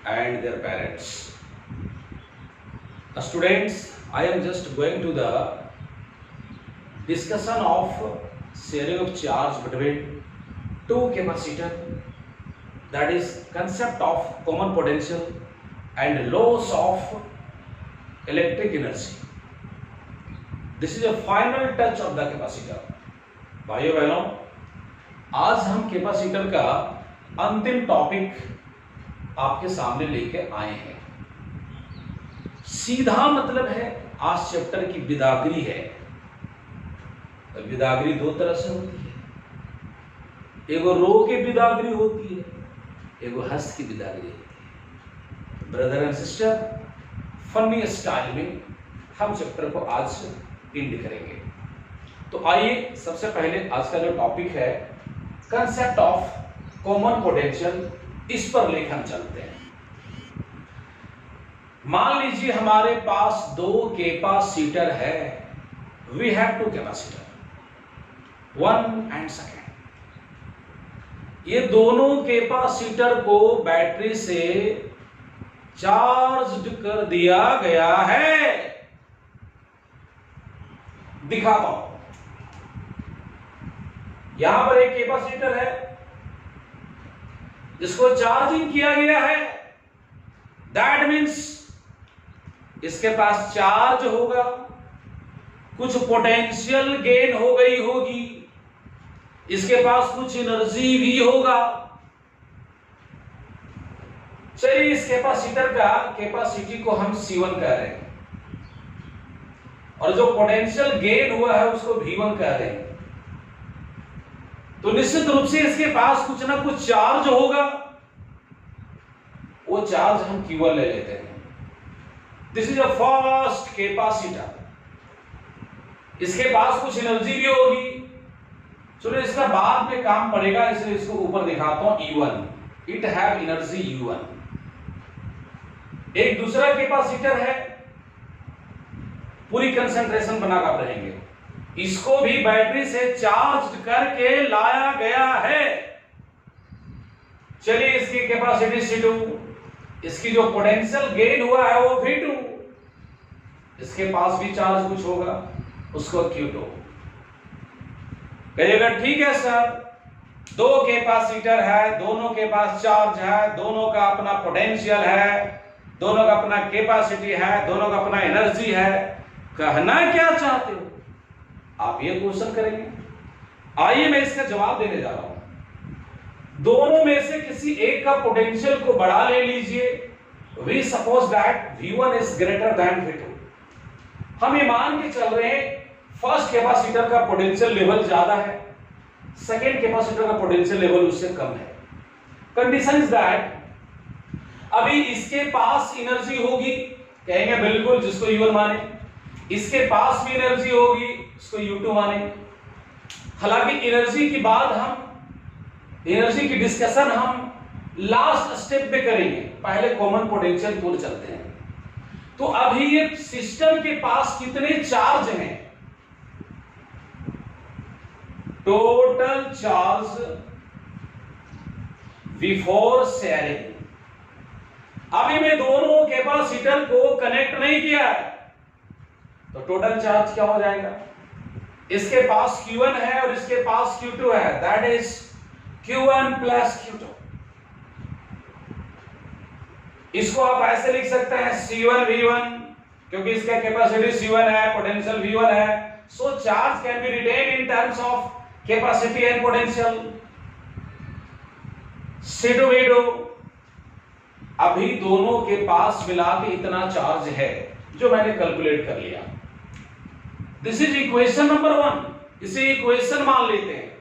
and their parents. Students, I am just going to the discussion of sharing of charge between two capacitor, that is concept of common potential and loss of electric energy. This is a final touch of the capacitor. भाइयों बहनों, आज हम capacitor का अंतिम topic आपके सामने लेके आए हैं। सीधा मतलब है आज चैप्टर की बिदागरी है। तो बिदागरी दो तरह से होती है, एगो रो के बिदागरी होती है, एगो हंस की बिदागरी होती है। Brother and sister, funny style में हम चैप्टर को आज एंड करेंगे। तो आइए सबसे पहले आज का जो टॉपिक है कंसेप्ट ऑफ कॉमन पोटेंशियल, इस पर लेकर हम चलते हैं। मान लीजिए हमारे पास दो कैपेसिटर है, we have two capacitor 1 and 2। ये दोनों कैपेसिटर को बैटरी से चार्ज कर दिया गया है। दिखाता हूं, यहां पर एक कैपेसिटर है जिसको चार्जिंग किया गया है। दैट मीन्स इसके पास चार्ज होगा, कुछ पोटेंशियल गेन हो गई होगी, इसके पास कुछ एनर्जी भी होगा। चलिए इस कैपेसिटर का कैपेसिटी को हम C1 कह रहे हैं और जो पोटेंशियल गेन हुआ है उसको V1 कह रहे हैं। तो निश्चित रूप से इसके पास कुछ ना कुछ चार्ज होगा, वो चार्ज हम Q1 ले लेते हैं। This is a first capacitor. इसके पास कुछ एनर्जी भी होगी, चलो इसका बाद में काम पड़ेगा, इसलिए इसको ऊपर दिखाता हूं E1। It have energy U1। एक दूसरा कैपेसिटर है, पूरी कंसंट्रेशन बनाकर आप रहेंगे, इसको भी बैटरी से चार्ज करके लाया गया है। चलिए इसकी कैपेसिटी C2, इसकी जो पोटेंशियल गेन हुआ है वो V2, इसके पास भी चार्ज कुछ होगा, उसको Q2 कहिएगा। ठीक है सर, दो कैपेसिटर है, दोनों के पास चार्ज है, दोनों का अपना पोटेंशियल है, दोनों का अपना कैपेसिटी है, दोनों का अपना एनर्जी है, कहना क्या चाहते हो आप, ये क्वेश्चन करेंगे। आइए मैं इसका जवाब देने जा रहा हूं। दोनों में से किसी एक का पोटेंशियल को बढ़ा ले लीजिए। We suppose that V1 is greater than V2। हम ये मान के चल रहे हैं फर्स्ट कैपेसिटर का पोटेंशियल लेवल ज्यादा है, सेकेंड कैपेसिटर का पोटेंशियल लेवल उससे कम है। कंडीशन इज दैट अभी इसके पास एनर्जी होगी, कहेंगे बिल्कुल, जिसको U1 माने। इसके पास भी एनर्जी होगी, इसको U2 माने। हालांकि एनर्जी की बात एनर्जी की डिस्कशन हम लास्ट स्टेप पे करेंगे, पहले कॉमन पोटेंशियल की ओर चलते हैं। तो अभी ये सिस्टम के पास कितने चार्ज हैं? Total charge before sharing. अभी मैं दोनों कैपेसिटर को कनेक्ट नहीं किया है, तो टोटल चार्ज क्या हो जाएगा? इसके पास Q1 है और इसके पास Q2 है, that is Q1 plus Q2। इसको आप ऐसे लिख सकते हैं C1 V1, क्योंकि इसका कैपेसिटी C1 है, पोटेंशियल V1 है। So charge can be written in terms of capacity and potential. C2 V2। अभी दोनों के पास मिला के इतना चार्ज है जो मैंने कैलकुलेट कर लिया। This is equation number 1। इसे इक्वेशन मान लेते हैं।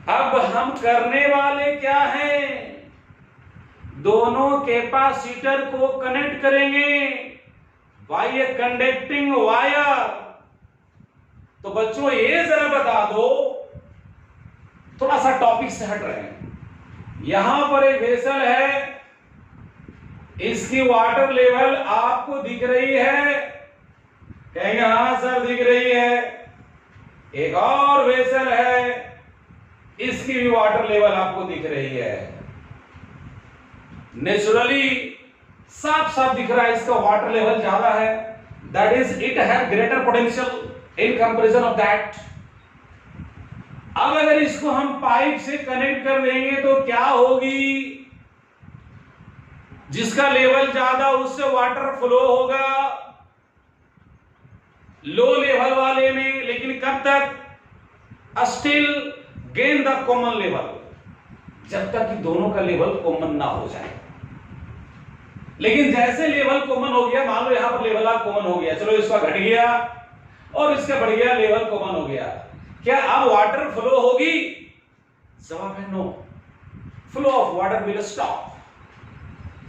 अब हम करने वाले क्या हैं? दोनों कैपेसिटर को कनेक्ट करेंगे बाय ए कंडक्टिंग वायर। तो बच्चों ये जरा बता दो, थोड़ा सा टॉपिक से हट रहे हैं। यहां पर एक वेसल है, इसकी वाटर लेवल आपको दिख रही है, कहेंगे हां सर दिख रही है। एक और वेसल है, इसकी भी वाटर लेवल आपको दिख रही है। नेचुरली साफ साफ दिख रहा है इसका वाटर लेवल ज्यादा है, that is it have greater potential in comparison of that. अब अगर इसको हम पाइप से कनेक्ट कर देंगे तो क्या होगी, जिसका लेवल ज्यादा उससे वाटर फ्लो होगा लो लेवल वाले में, लेकिन कब तक, still gain the common level, जब तक कि दोनों का लेवल कॉमन ना हो जाए। लेकिन जैसे लेवल कॉमन हो गया, मान लो यहां पर लेवल आप कॉमन हो गया, चलो इसका घट गया और इसका बढ़ गया, लेवल कॉमन हो गया, क्या अब वाटर फ्लो होगी? जवाब है no, flow of water will stop.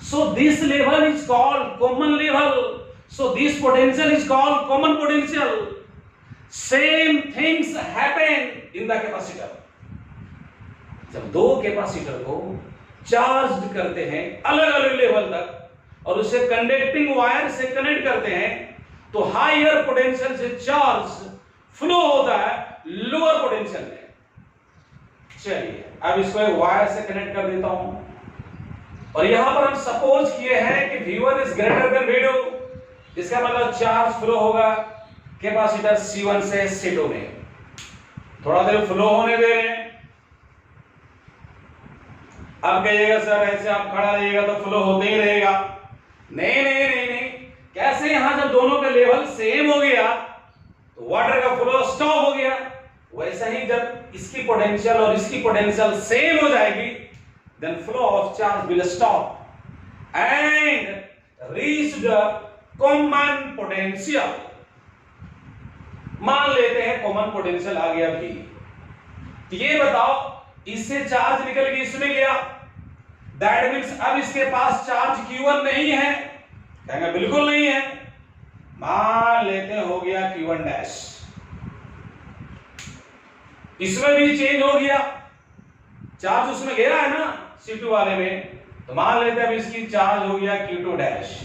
So this level is called common level, so this potential is called common potential. Same things happen in the capacitor. जब दो कैपेसिटर को चार्ज करते हैं अलग अलग लेवल तक और उसे कंडक्टिंग वायर से कनेक्ट करते हैं तो हायर पोटेंशियल से चार्ज फ्लो होता है लोअर पोटेंशियल में। चलिए अब इसको एक वायर से कनेक्ट कर देता हूं और यहां पर हम सपोज किए हैं कि V1 is greater than V2, इसका मतलब चार्ज फ्लो होगा कैपेसिटर C1 से C2 में। थोड़ा देर फ्लो होने दे रहे हैं। अब कहिएगा सर ऐसे आप खड़ा रहिएगा तो फ्लो होते ही रहेगा। नहीं नहीं नहीं नहीं, कैसे यहां जब दोनों का लेवल सेम हो गया तो वाटर का फ्लो स्टॉप हो गया, वैसा ही जब इसकी पोटेंशियल और इसकी पोटेंशियल सेम हो जाएगी then flow of charge will stop and reach the common potential. मान लेते हैं कॉमन पोटेंशियल आ गया भी, तो ये बताओ इससे चार्ज निकल के इसमें गया, दैट मींस अब इसके पास चार्ज Q1 नहीं है, कहेंगे बिल्कुल नहीं है। मान लेते हैं हो गया Q1 डैश, इसमें भी चेंज हो गया, चार्ज उसमें गया है ना C2 वाले में, तो मान लेते हैं अब इसकी चार्ज हो गया Q2 डैश।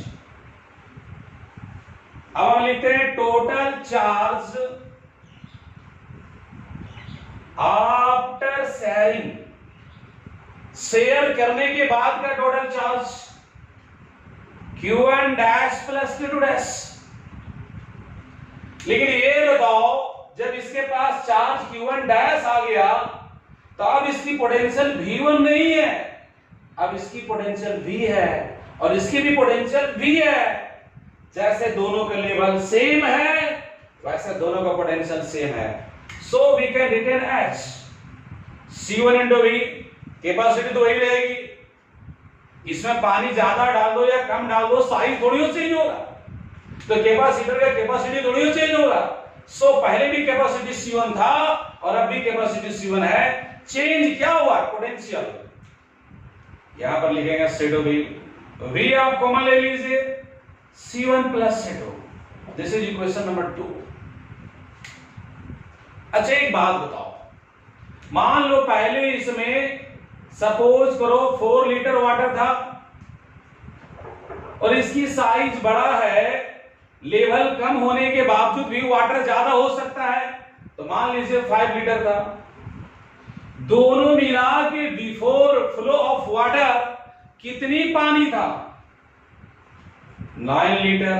अब हम लिखते हैं total charge after sharing, share करने के बाद का total charge Q1 dash plus Q2 dash. लेकिन ये बताओ जब इसके पास चार्ज Q1 डैश आ गया तो अब इसकी पोटेंशियल V1 नहीं है, अब इसकी पोटेंशियल V है और इसकी भी पोटेंशियल V है। जैसे दोनों का लेवल सेम है वैसे दोनों का पोटेंशियल सेम है, so we can retain H C1 into V, capacity तो वही रहेगी। इसमें पानी ज्यादा डाल दो या कम डाल दो साइज थोड़ी चेंज होगा, तो कैपेसिटर का कैपेसिटी थोड़ी चेंज होगा। सो पहले भी कैपेसिटी C1 था और अब भी कैपेसिटी C1 है, चेंज क्या हुआ? पोटेंशियल। यहां पर लिखेंगे C2V, V आप कॉमन ले लीजिए C1 plus C2, this is equation number 2। अच्छा एक बात बताओ, मान लो पहले इसमें सपोज करो 4 लीटर वाटर था और इसकी साइज बड़ा है, लेवल कम होने के बावजूद भी वाटर ज्यादा हो सकता है, तो मान लीजिए 5 लीटर था। दोनों मिला के बिफोर फ्लो ऑफ वाटर कितनी पानी था? 9 लीटर।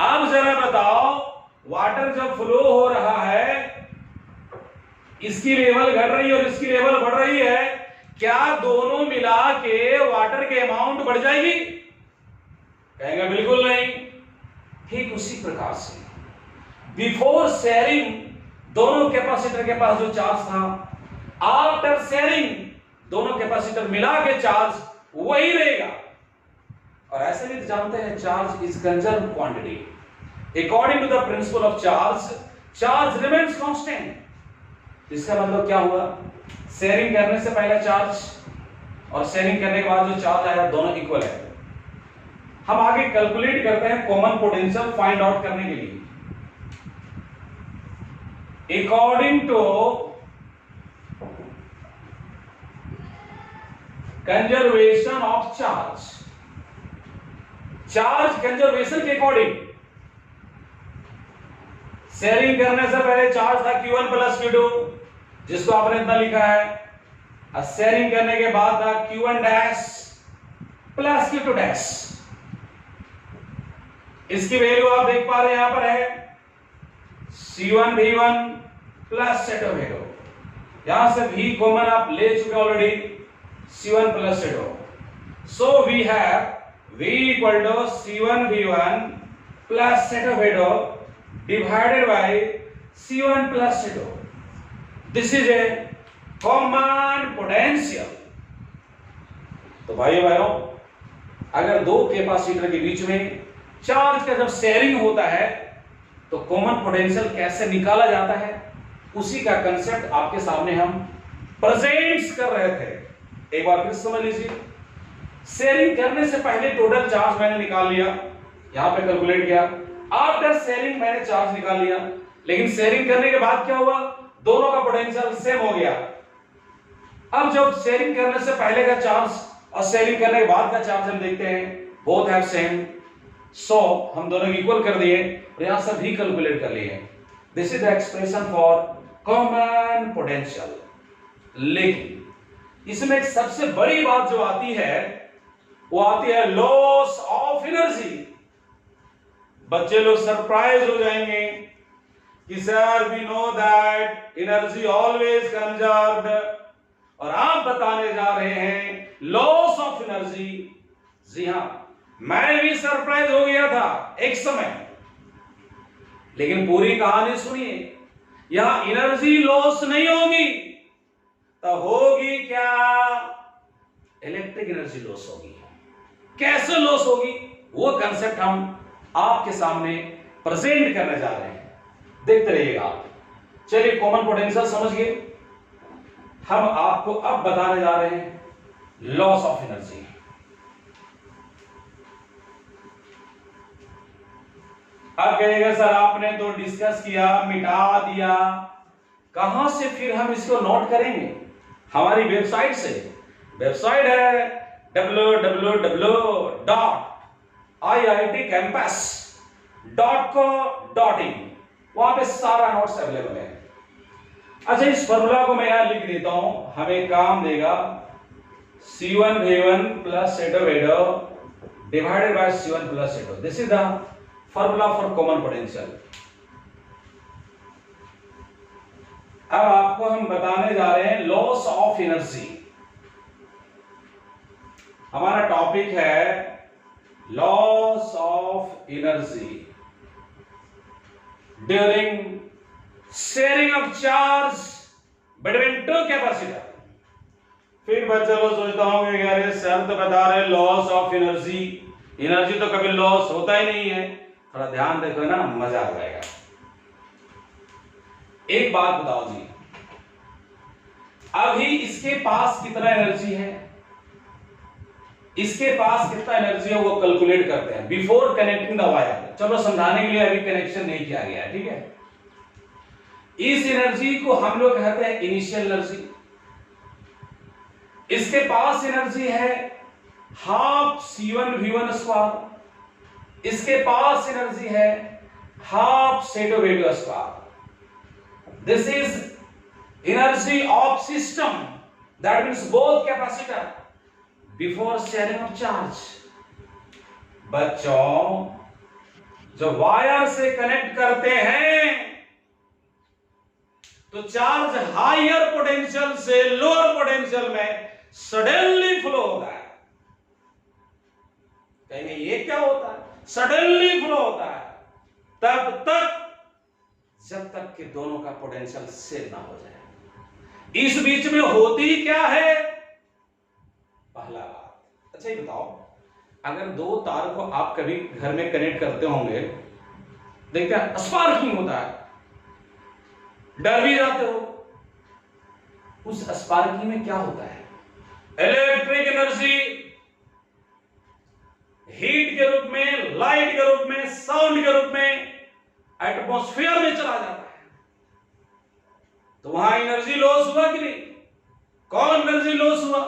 अब जरा बताओ वाटर जब फ्लो हो रहा है, इसकी लेवल घट रही है और इसकी लेवल बढ़ रही है, क्या दोनों मिला के वाटर के अमाउंट बढ़ जाएगी? कहेंगे बिल्कुल नहीं। ठीक उसी प्रकार से बिफोर शेयरिंग दोनों कैपेसिटर के पास जो चार्ज था, आफ्टर शेयरिंग दोनों कैपेसिटर मिला के चार्ज वही रहेगा। और ऐसे भी जानते हैं charge is conserve quantity, according to the principle of charge, charge remains constant. इसका मतलब क्या हुआ? शेयरिंग करने से पहले चार्ज और शेयरिंग करने के बाद जो चार्ज आया दोनों इक्वल है। हम आगे कैलकुलेट करते हैं कॉमन पोटेंशियल फाइंड आउट करने के लिए। According to conservation of charge, charge conservation के अकॉर्डिंग शेयरिंग करने से पहले चार्ज था Q1 प्लस Q2 जिसको आपने इतना लिखा है, और शेयरिंग करने के बाद था Q1 dash plus Q2 dash. इसकी वैल्यू आप देख पा रहे हैं यहां पर है C1 V1 plus Z2 V2। यहां से V कॉमन आप ले चुके already, C1 plus Z2। So we have V equal to C1 V1 plus Z2 V2 divided by C1 plus Z2। This is a common potential. तो भाइयों, अगर दो capacitor के बीच में चार्ज का जब शेयरिंग होता है तो कॉमन पोटेंशियल कैसे निकाला जाता है, उसी का कंसेप्ट आपके सामने हम प्रेजेंट कर रहे थे। एक बार फिर समझ लीजिए। शेयरिंग करने से पहले टोटल चार्ज मैंने निकाल लिया, यहां पे कैलकुलेट किया। आफ्टर शेयरिंग मैंने चार्ज निकाल लिया, लेकिन शेयरिंग करने के बाद क्या हुआ, दोनों का पोटेंशियल सेम हो गया। अब जब शेयरिंग करने से पहले का चार्ज और शेयरिंग करने के बाद का चार्ज हम देखते हैं, बोथ हैव सेम। सो हम दोनों को इक्वल कर दिए और यहां से भी कैलकुलेट कर लिए। This is the expression for common potential. लेकिन इसमें एक सबसे बड़ी बात जो आती है वो आती है लॉस ऑफ एनर्जी। बच्चे लोग सरप्राइज हो जाएंगे कि sir we know that energy always conserved, और आप बताने जा रहे हैं लॉस ऑफ एनर्जी। जी हां, मैं भी सरप्राइज हो गया था एक समय, लेकिन पूरी कहानी सुनिए। यहां एनर्जी लॉस नहीं होगी तो होगी क्या, इलेक्ट्रिक एनर्जी लॉस होगी। कैसे लॉस होगी वो कंसेप्ट हम आपके सामने प्रेजेंट करने जा रहे हैं, देखते रहिएगा आप। चलिए, कॉमन पोटेंशियल समझ गए, हम आपको अब बताने जा रहे हैं लॉस ऑफ एनर्जी। अब कहेगा सर आपने तो डिस्कस किया, मिटा दिया, कहां से फिर हम इसको नोट करेंगे? हमारी वेबसाइट से। वेबसाइट है www.iitcampus.co.in, वहां पे सारा नोट्स अवेलेबल है। अच्छा, इस फॉर्मूला को मैं यहां लिख देता हूं, हमें काम देगा C1 V1 plus Z2 V2 divided by C1 plus Z2। This is the formula for common potential. अब आपको हम बताने जा रहे हैं लॉस ऑफ एनर्जी। हमारा टॉपिक है loss of energy during sharing of charge between two capacitor. फिर बच्चे लोग सोचता हूं कि यार सर तो बता रहे लॉस ऑफ एनर्जी, एनर्जी तो कभी लॉस होता ही नहीं है। थोड़ा ध्यान देखो ना, मजा आ जाएगा। एक बात बताओ जी, अभी इसके पास कितना एनर्जी है, इसके पास कितना एनर्जी है वो कैलकुलेट करते हैं बिफोर कनेक्टिंग द वायर। चलो समझाने के लिए अभी कनेक्शन नहीं किया गया है, ठीक है। इस एनर्जी को हम लोग कहते हैं इनिशियल एनर्जी। इसके पास एनर्जी है हाफ C1 V1 स्क्वायर, इसके पास एनर्जी है half Z2 V2 square. This is energy of system, that means both capacitor before sharing of charge. बच्चों, जब वायर से कनेक्ट करते हैं तो चार्ज हायर पोटेंशियल से लोअर पोटेंशियल में सडनली फ्लो होता है। कहेंगे ये क्या होता है? सडनली फ्लो होता है तब तक जब तक कि दोनों का पोटेंशियल सेम ना हो जाए। इस बीच में होती क्या है? पहला बात, अच्छा ये बताओ, अगर दो तार को आप कभी घर में कनेक्ट करते होंगे, देखते हैं स्पार्किंग होता है, डर भी जाते हो। उस स्पार्किंग में क्या होता है? इलेक्ट्रिक एनर्जी हीट के रूप में, लाइट के रूप में, साउंड के रूप में एटमॉस्फेयर में चला जाता है। तो वहां एनर्जी लॉस हुआ कि नहीं? कौन एनर्जी लॉस हुआ?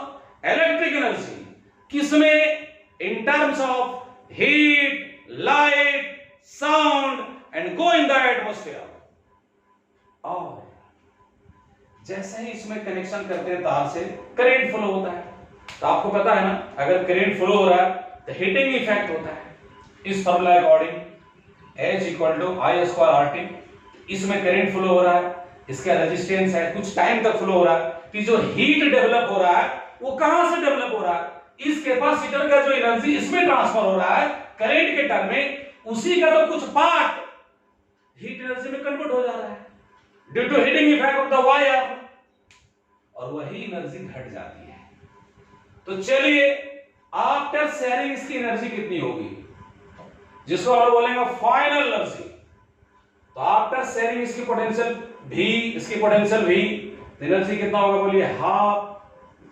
Electric energy. किसमें? In terms of heat, light, sound and go in the atmosphere. और जैसे ही इसमें कनेक्शन करते हैं तार से, करंट फ्लो होता है। तो आपको पता है ना, अगर करंट फ्लो हो रहा है तो हीटिंग इफेक्ट होता है। इस फॉर्मूला अकॉर्डिंग H = I²RT, इसमें करंट फ्लो हो रहा है, इसका रेजिस्टेंस है, कुछ टाइम तक फ्लो हो रहा है, कि जो हीट डेवलप हो रहा है वो कहां से डेवलप हो रहा है, इस कैपेसिटर का जो एनर्जी इसमें ट्रांसफर हो रहा है करंट के टर्म में, उसी का तो कुछ पार्ट हीट एनर्जी में कन्वर्ट हो जा रहा है due to heating effect of the wire, और वही एनर्जी घट जाती है। तो चलिए आफ्टर शेयरिंग इसकी एनर्जी कितनी होगी, जिसको हम बोलेंगे फाइनल एनर्जी। तो आफ्टर शेयरिंग इसकी पोटेंशियल V, इसकी पोटेंशियल V, एनर्जी कितना होगा बोलिए, हाफ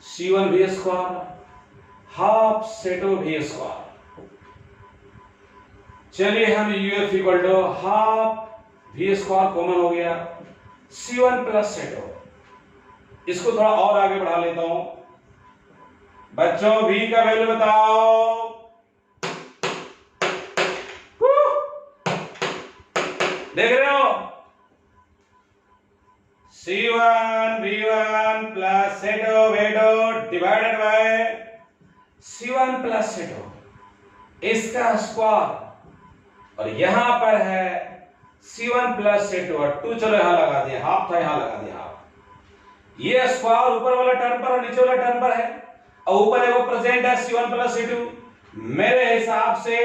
C1V², हाफ C2V²। चलिए हम UF = हाफ V² कॉमन हो गया, C1 + C2। इसको थोड़ा और आगे बढ़ा लेता हूं बच्चों, V का वैल्यू बताओ। देख रहे हो, C1V1 + C2V2 divided by C1 + C2, इसका स्क्वायर, और यहां पर है C1 + C2 और 2, चलो यहां लगा दिया, हाफ था यहां लगा दिया हाफ। ये स्क्वायर ऊपर वाला टर्म पर और नीचे वाला टर्म पर है, और ऊपर है वो प्रेजेंट है C1 + C2। मेरे हिसाब से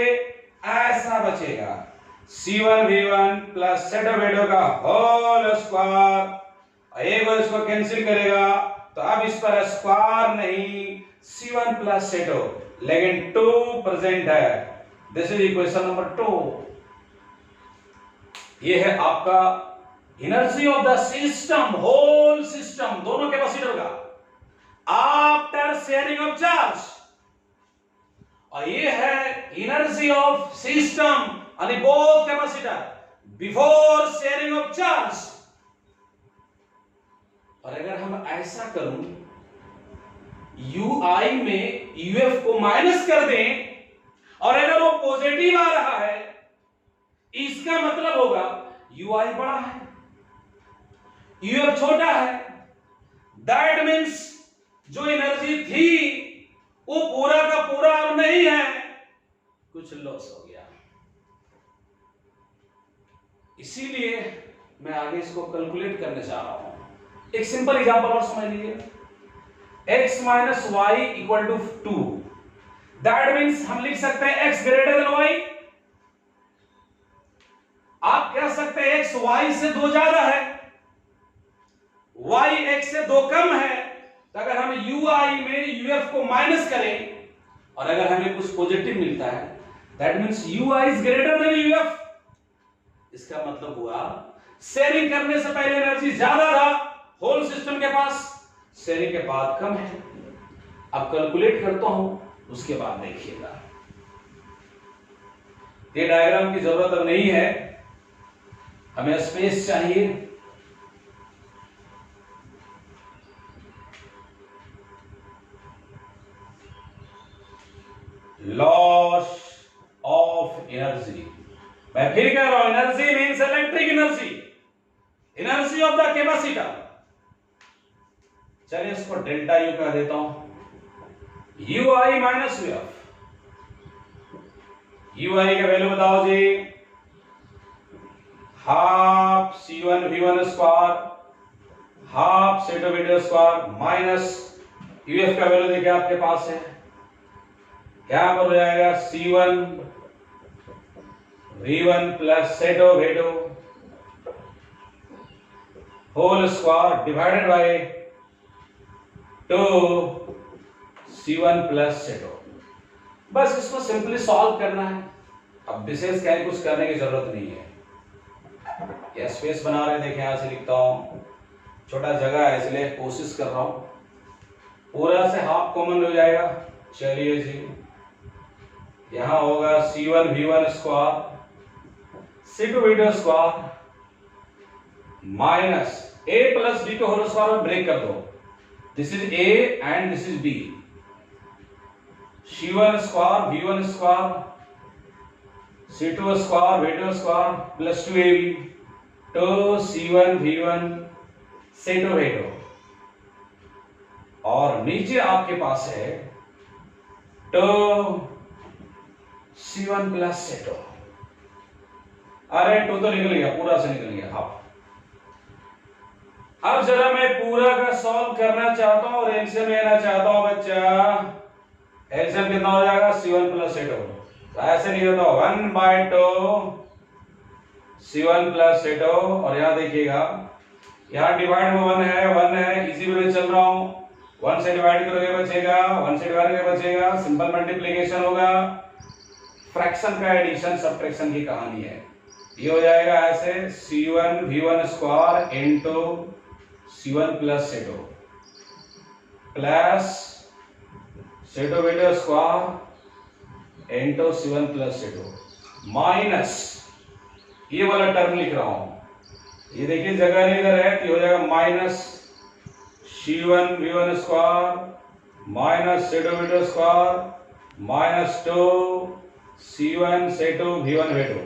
ऐसा बचेगा C1V1 + C2V2 का होल स्क्वायर, एक बार इसको कैंसिल करेगा तो अब इस पर स्क्वायर नहीं, C1 + C2, लेकिन 2 प्रेजेंट है। This is equation number 2। ये है आपका energy of the system, whole system, दोनों कैपेसिटर का आफ्टर शेयरिंग ऑफ चार्ज, और ये है एनर्जी ऑफ सिस्टम यानी both capacitor before sharing of charge. और अगर हम ऐसा करूं, UI में UF को माइनस कर दें, और अगर वो पॉजिटिव आ रहा है, इसका मतलब होगा UI बड़ा है, UF छोटा है। दैट मीन्स जो एनर्जी थी वो पूरा का पूरा अब नहीं है, कुछ लॉस हो गया। इसीलिए मैं आगे इसको कैलकुलेट करने जा रहा हूं। एक सिंपल एग्जांपल और समझ लीजिए, x - y = 2। दैट मीन्स हम लिख सकते हैं x > y। आप कह सकते हैं x y से 2 ज्यादा है, y x से 2 कम है। तो अगर हम UI में UF को माइनस करें और अगर हमें कुछ पॉजिटिव मिलता है, that means UI is greater than UF। इसका मतलब हुआ शेयरिंग करने से पहले एनर्जी ज्यादा था होल सिस्टम के पास, शेयरिंग के बाद कम है। अब कैलकुलेट करता हूं, उसके बाद देखिएगा। ये डायग्राम की जरूरत अब नहीं है, हमें स्पेस चाहिए। लॉस ऑफ एनर्जी, मैं फिर कह रहा हूं, energy means electric energy, energy of the capacitor. चलिए इसको डेल्टा यू कह देता हूं, UI - UF। UI का वैल्यू बताओ जी, half C1V1² half C2V2² minus UF का वैल्यू देखिए आपके पास है, क्या पर हो जाएगा C1V1 + C2V2 whole square divided by 2 C1 + C2। बस इसको सिंपली सॉल्व करना है, अब विशेष कुछ करने की जरूरत नहीं है। ये स्पेस बना रहे देखिए, यहां से लिखता हूं, छोटा जगह है इसलिए कोशिश कर रहा हूं, पूरा से हाफ कॉमन हो जाएगा। चलिए जी, यहां होगा C1V1² C2V2² minus A + B के होल स्क्वायर में ब्रेक कर दो, this is A and this is B, C1² V1² C2² V2² plus 2AB 2 C1 V1 C2V2, और नीचे आपके पास है टू C1 प्लस C2। अरे टू तो निकल गया, पूरा से निकल गया। अब जरा मैं पूरा का सॉल्व करना चाहता हूं और एलसीएम लेना चाहता हूं बच्चा। एलसीएम कितना हो जाएगा? C1 plus C2। तो ऐसे नहीं होता, 1/2 C1 प्लस C2। और यहां देखिएगा, यहां डिवाइड में 1 है, इसी में चल रहा हूं। 1 से डिवाइड करोगे बचेगा, 1 से डिवाइड करोगे बचेगा, सिंपल मल्टीप्लिकेशन होगा। फ्रैक्शन का एडिशन सब्ट्रैक्शन की कहानी है। ये हो जाएगा ऐसे, C1 V1 square into C1 plus C2 plus C2 V2 square into C1 plus C2 minus ये वाला टर्म लिख रहा हूं। ये देखिए जगह नहीं इधर है, तो हो जाएगा minus C1 V1 square minus C2 V2 square minus 2 C1 C2 V1 V2।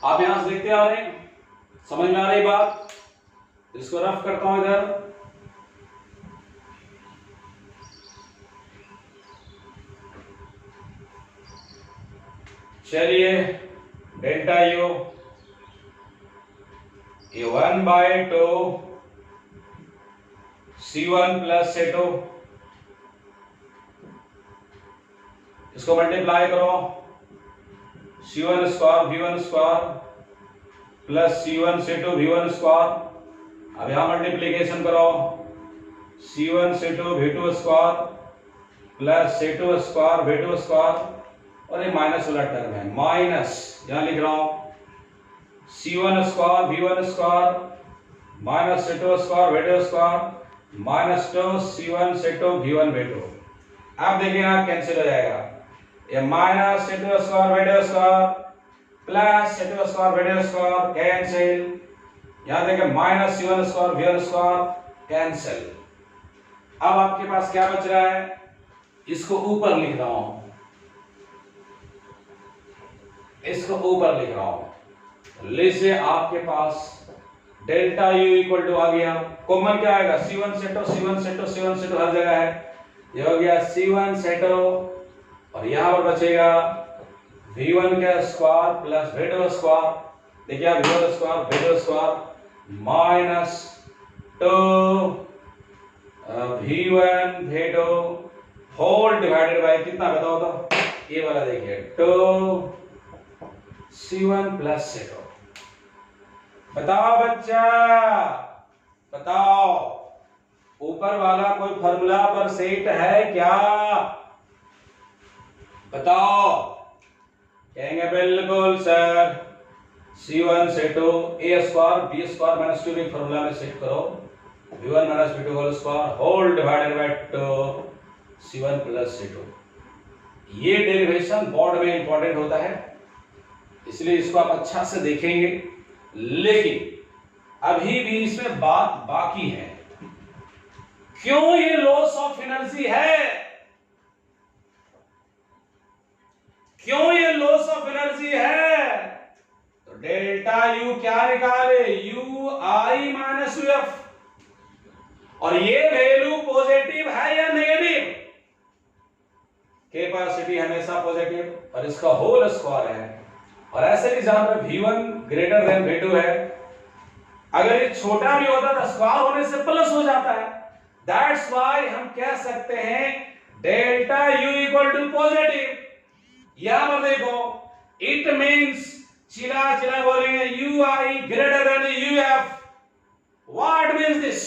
आप यहां से देखते आ रहे हैं, समझ में आ रही बात? इसको रफ करता हूं इधर। चलिए, डेल्टा यू ये 1/2 C1 प्लस C2, इसको मल्टीप्लाई करो, C1 square V1 square plus C1 C2 V1 square. अब यहां मल्टीप्लीकेशन करो, C1 C2 V2 square plus C2 square V2 square. और ये माइनस वाला टर्म है, माइनस यहां लिख रहा हूं C1 square V1 square minus C2 square V2 square minus 2 C1 C2 V1 V2। अब देखिए यहां कैंसिल हो जाएगा, ये minus C2 square V2 square plus C2 square V2 square cancel. यहां देखिए minus C1 square V1 square cancel. अब आपके पास क्या बच रहा है? इसको ऊपर लिख रहा हूं, इसको ऊपर लिख रहा हूं। लीजिए आपके पास डेल्टा यू इक्वल टू आ गया, कॉमन क्या आएगा? C1 C2 C1 C2 C1 C2 हर जगह है। ये हो गया C1 C2 और यहां पर बचेगा V1 का स्क्वायर प्लस V2 स्क्वायर। देखिए V1 square V2 square minus 2 V1 V2 whole divided by कितना बताओ तो? ये वाला देखिए 2 C1 प्लस C2। बताओ बच्चा, बताओ ऊपर वाला कोई फॉर्मूला पर सेट है क्या? बताओ। कहेंगे बिल्कुल sir, C1 C2 A square B square minus 2 formula में सेट करो, V1 minus V2 whole square whole divided by 2 C1 plus C2। ये डेरिवेशन बोर्ड में इंपॉर्टेंट होता है, इसलिए इसको आप अच्छा से देखेंगे। लेकिन अभी भी इसमें बात बाकी है, क्यों ये लॉस ऑफ एनर्जी है? क्यों ये लॉस ऑफ एनर्जी है? तो डेल्टा यू क्या निकाले? You I minus U F. और ये वैल्यू पॉजिटिव है या नेगेटिव? कैपेसिटी हमेशा पॉजिटिव और इसका होल स्क्वायर है। और ऐसे भी जहां पर V1 ग्रेटर देन V2 है, अगर ये छोटा भी होता तो स्क्वायर होने से प्लस हो जाता है। दैट्स व्हाई हम कह सकते हैं delta U equal to positive. यहां पर देखो, इट मींस चिल्ला चिल्ला बोलेंगे UI greater than UF। What means this?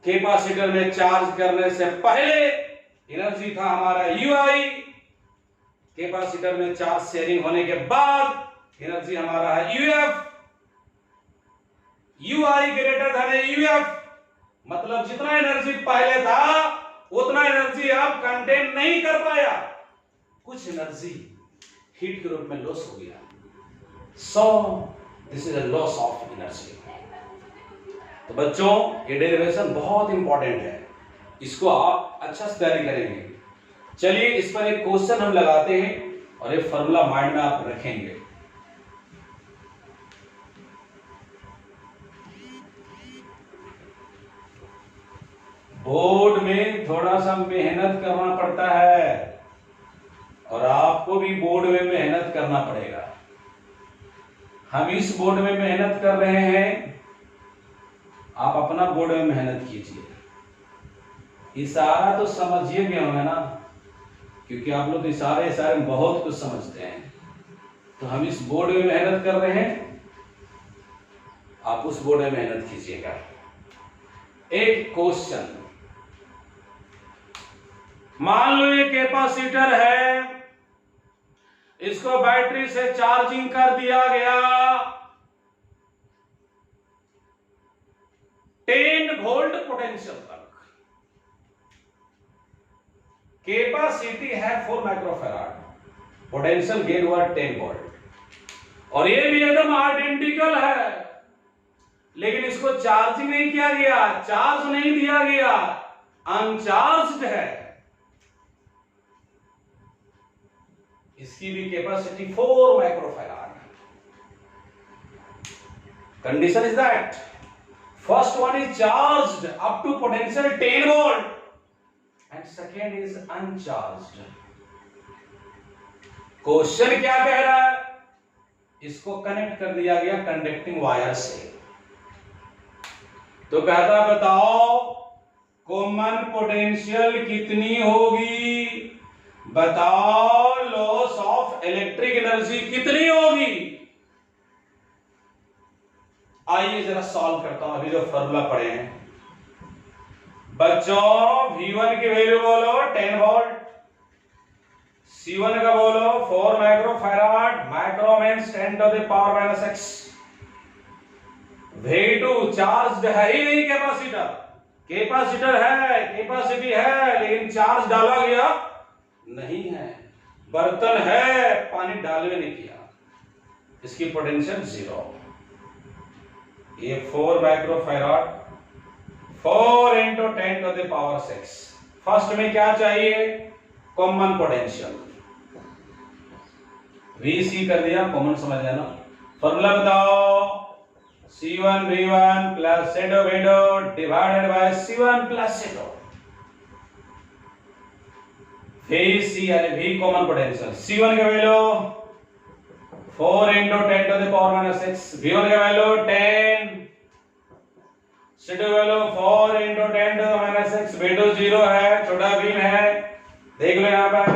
Capacitor में चार्ज करने से पहले एनर्जी था हमारा UI, कैपेसिटर में चार्ज शेयरिंग होने के बाद एनर्जी हमारा है UF। UI greater than UF मतलब जितना एनर्जी पहले था उतना एनर्जी आप कंटेन नहीं कर पाया, कुछ एनर्जी हीट के रूप में लॉस हो गया। So this is a loss of energy. तो बच्चों ये डेरिवेशन बहुत इंपॉर्टेंट है, इसको आप अच्छा से तैयारी करेंगे। चलिए इस पर एक क्वेश्चन हम लगाते हैं और ये फॉर्मूला माइंड में आप रखेंगे। बोर्ड में थोड़ा सा मेहनत करना पड़ता है और आपको भी बोर्ड में मेहनत करना पड़ेगा। हम इस बोर्ड में मेहनत कर रहे हैं, आप अपना बोर्ड में मेहनत कीजिए। इशारा तो समझिए गए होंगे ना, क्योंकि आप लोग इशारे में बहुत कुछ समझते हैं। तो हम इस बोर्ड में मेहनत कर रहे हैं, आप उस बोर्ड में मेहनत कीजिएगा। एक क्वेश्चन, मान लो ये कैपेसिटर है, इसको बैटरी से चार्जिंग कर दिया गया, 10 वोल्ट पोटेंशियल तक। कैपेसिटी है 4 माइक्रोफैराड, पोटेंशियल गेन हुआ 10 वोल्ट, और ये भी एकदम आइडेंटिकल है, लेकिन इसको चार्जिंग नहीं किया गया, चार्ज नहीं दिया गया, अनचार्ज्ड है। इसकी भी capacity 4 microfarad. Condition is that first one is charged up to potential 10 volt and second is uncharged. Question क्या कह रहा है? इसको कनेक्ट कर दिया गया कंडक्टिंग वायर से। तो कहता है बताओ कॉमन पोटेंशियल कितनी होगी, बताओ लॉस ऑफ इलेक्ट्रिक एनर्जी कितनी होगी। आइए जरा सॉल्व करता हूं, अभी जो फॉर्मूला पढ़े हैं बच्चों। V1 की वैल्यू बोलो 10 वोल्ट, C1 का बोलो 4 microfarad, micro means 10 to the power minus 6। V2 charge है ही नहीं, कैपेसिटर, कैपेसिटर है, कैपेसिटी है, लेकिन चार्ज डाला गया नहीं है, बर्तन है, पानी डालवे नहीं किया, इसकी पोटेंशियल 0। ये 4 microfarad 4 into 10 to the power 6। First में क्या चाहिए? कॉमन पोटेंशियल, VC कर दिया, कॉमन समझ लेना। फॉर्मूला बताओ, C1 V1 plus Z V2 divided by C1 plus Z। VC यानी V कॉमन पोटेंशियल, C1 का value 4 into 10 to the power minus 6, V1 का value 10, C2 value 4 into 10 to the minus 6, V2 0 है, छोटा beam है, देख लो यहाँ पर,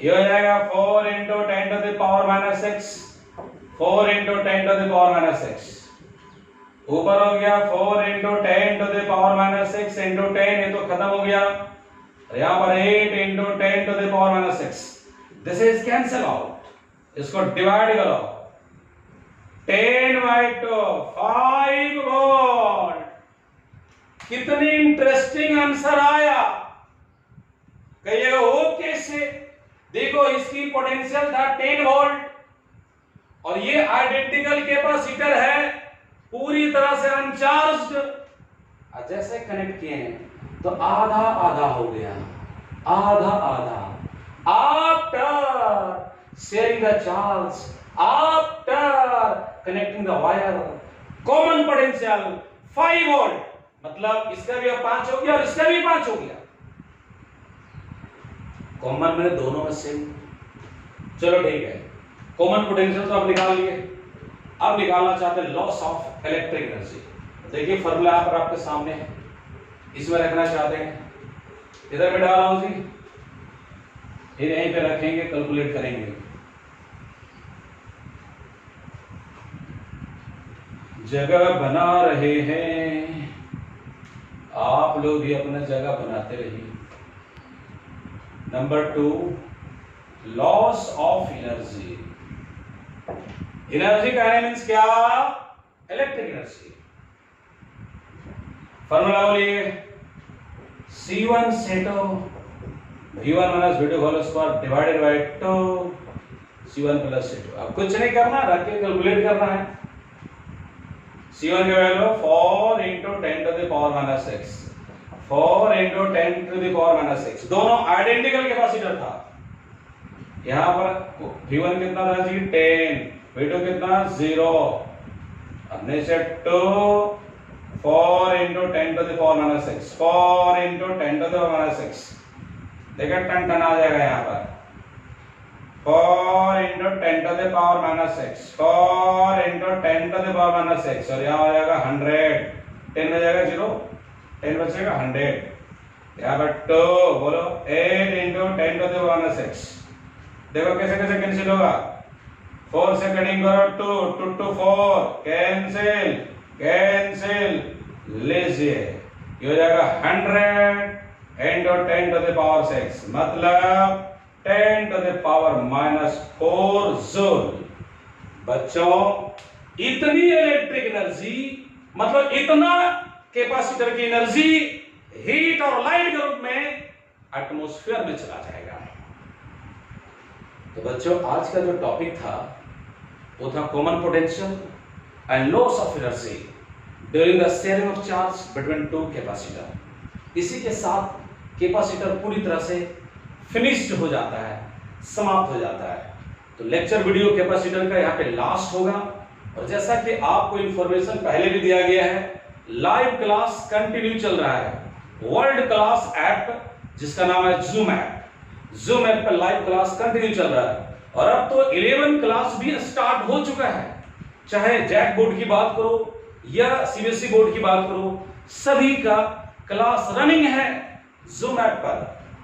ये हो जाएगा 4 into 10 to the power minus 6, 4 into 10 to the power minus 6, ऊपर हो गया 4 into 10 to the power minus 6 into 10, ये तो खत्म हो गया, यहाँ पर 8 into 10 to the power minus 6, this is cancel out, इसको डिवाइड करो, 10 by 2 5 वोल्ट। कितनी इंटरेस्टिंग आंसर आया, कहिएगा वो कैसे? देखो इसकी पोटेंशियल था 10 वोल्ट और ये आइडेंटिकल कैपेसिटर है, पूरी तरह से अनचार्ज्ड। जैसे कनेक्ट किए हैं तो आधा आधा हो गया, आधा आधा। After sharing the charge, after connecting the wire, common potential 5 volt, मतलब इसका भी अब 5 हो गया और इसका भी 5 हो गया, कॉमन मैंने दोनों में सेम। चलो ठीक है, कॉमन पोटेंशियल तो आप निकाल लिए, अब निकालना चाहते हैं लॉस ऑफ इलेक्ट्रिक एनर्जी। देखिए फॉर्मूला यहाँ पर आपके सामने है, इसमें रखना चाहते हैं, इधर में डाल रहा हूं जी, फिर यहीं पे रखेंगे, कैलकुलेट करेंगे। जगह बना रहे हैं, आप लोग भी अपना जगह बनाते रहिए। Number 2, loss of energy. Energy का मीन्स क्या? Electric energy. फॉर्मूला बोलिए, C1 सेटो V1 minus V2 whole square divided by 2 C1 plus C2। अब कुछ नहीं करना, रख के कैलकुलेट करना है। C1 की value 4 into 10 to the power minus 6, 4 into 10 to the power minus 6, दोनों आइडेंटिकल कैपेसिटर था। यहाँ पर V1 कितना था जी? 10, V2 कितना? 0। हमने से 2 4 into 10 to the power minus 6, 4 into 10 to the power minus 6, देखा टन टन आ जाएगा यहाँ पर 4 into 10 to the power minus 6, 4 into 10 to the power minus 6 और यहाँ हो जाएगा 100, 10 में जाएगा 0, 10 बचेगा 100, यहाँ पर 2 बोलो 8 into 10 to the power minus 6, देखो कैसे कैसे कैंसिल होगा 4 से कटिंग करो 2 2 to 4 कैंसिल कैंसिल लीजिए ये हो जाएगा 100 into 10 to the power 6 मतलब 10 to the power minus 4 joule. बच्चों इतनी इलेक्ट्रिक एनर्जी मतलब इतना कैपेसिटर की एनर्जी हीट और लाइट के रूप में एटमॉस्फेयर में चला जाएगा। तो बच्चों आज का जो टॉपिक था वो था common potential and loss of energy during the sharing of charge between two capacitor. इसी के साथ कैपेसिटर पूरी तरह से फिनिश्ड हो जाता है, समाप्त हो जाता है। तो लेक्चर वीडियो कैपेसिटर का यहाँ पे लास्ट होगा और जैसा कि आपको इंफॉर्मेशन पहले भी दिया गया है लाइव क्लास कंटिन्यू चल रहा है। वर्ल्ड क्लास ऐप जिसका नाम है जूम ऐप पर लाइव क्लास कंटिन्यू चल रहा है और अब तो 11 क्लास भी स्टार्ट हो चुका है। चाहे जैक बोर्ड की बात करो या सीबीएसई बोर्ड की बात करो सभी का क्लास रनिंग है जूम ऐप पर।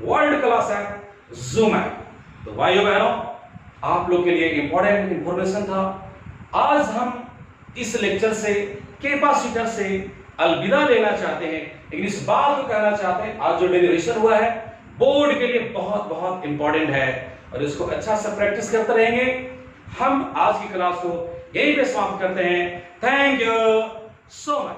World class app zoom app. तो भाइयों बहनों आप लोग के लिए इंपॉर्टेंट इंफॉर्मेशन था। आज हम इस लेक्चर से कैपेसिटर से अलविदा लेना चाहते हैं, लेकिन इस बात को कहना चाहते हैं आज जो डेरिवेशन हुआ है बोर्ड के लिए बहुत बहुत इंपॉर्टेंट है और इसको अच्छा से प्रैक्टिस करते रहेंगे। हम आज की क्लास को यहीं पे समाप्त करते हैं। Thank you so much.